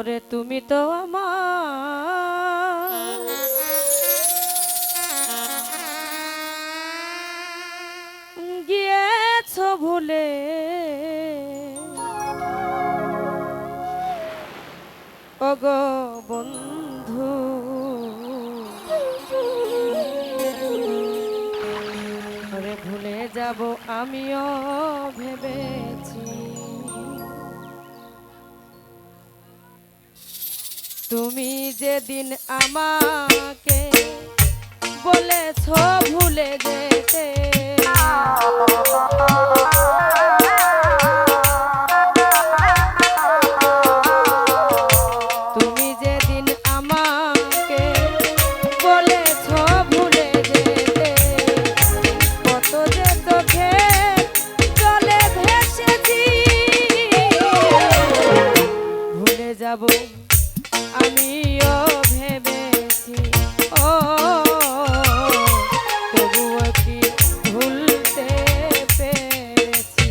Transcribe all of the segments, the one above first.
ওরে তুমি তো আমার গিয়েছো ভুলে, ওগো বন্ধু ওরে ভুলে যাব আমিও ভেবেছি, তুমি যেদিন আমাকে বলেছো ভুলে যেতে, তুমি যেদিন আমাকে বলেছো ভুলে যেতে, কত যে চোখে জলে ভেসেছি, ভুলে যাব আমিও ভেবেছি, ও তবুও কি ভুলতে পেরেছি।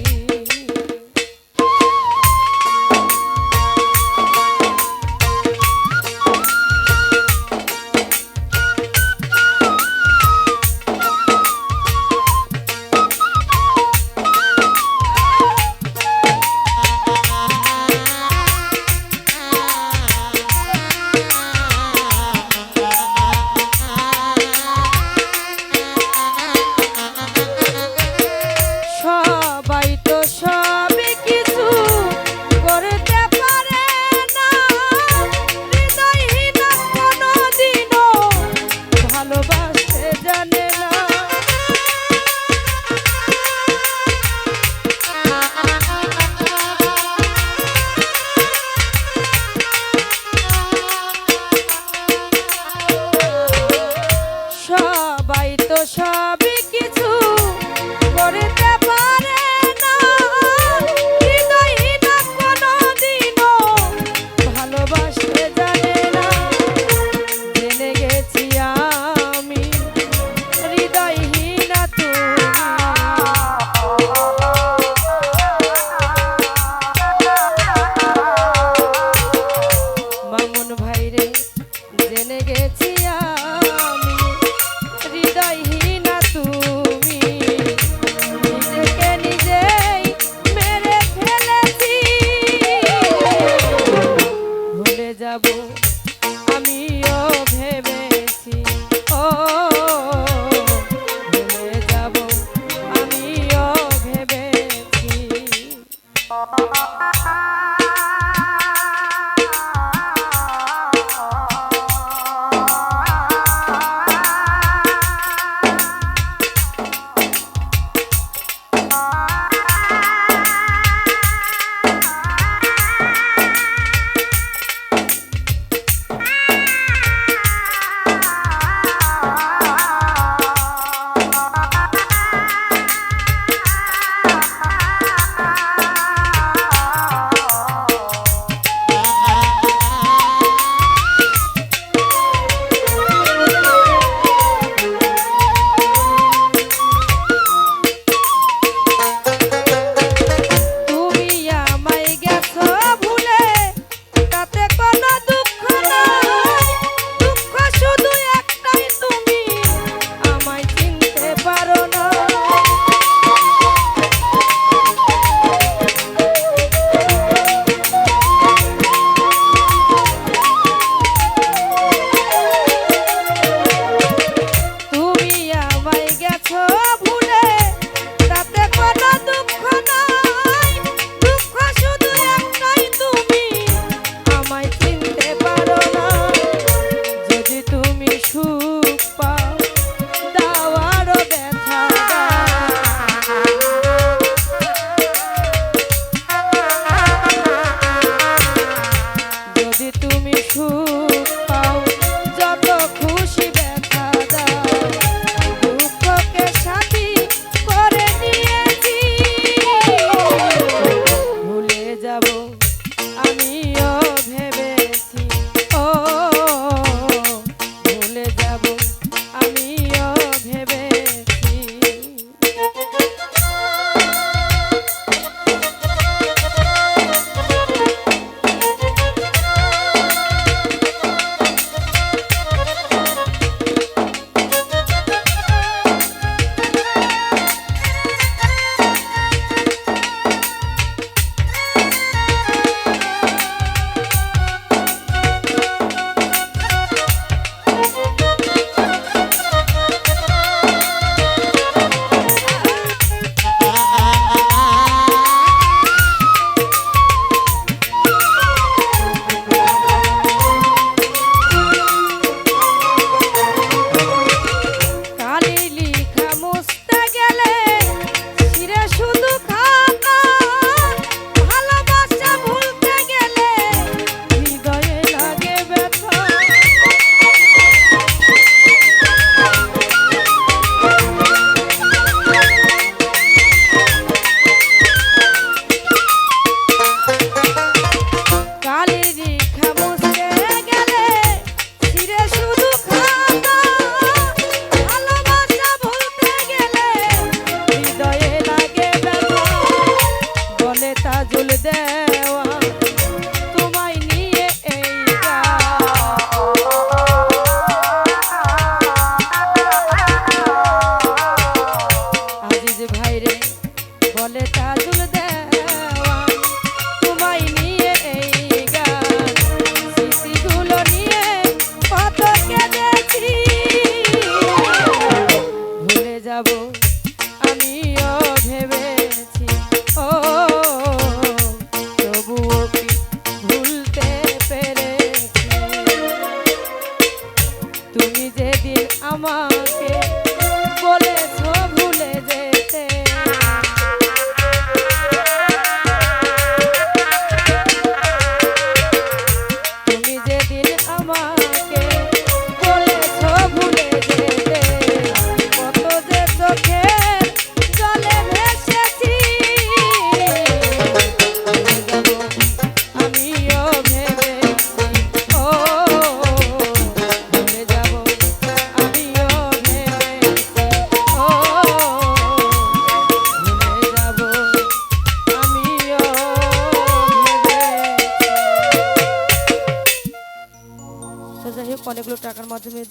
সবাই তো সবই কিছু করতে পারে না, হৃদয়হীনা কোনোদিনও ভালোবাসতে জানে না, জেনে গেছি আমি হৃদয়হীনা তুমি, মামুন ভাইরে জেনে গেছি আমি হৃদয়হীনা তুমি। আমিও ভেবেছি ও তবুও কি ভুলতে পেরেছি তুমি যেদিন আমাকে বলেছো ভুলে যেতে তুমি যেদিন আমাকে বলেছো ভুলে যেতে কত যে চোখের জলে ভেসেছি আমিও ভেবেছি ও ভুলে যাব আমিও ভেবেছি ও ভুলে যাব আমিও ভেবেছি তো যাই হোক অনেকগুলো টাকার মাধ্যমে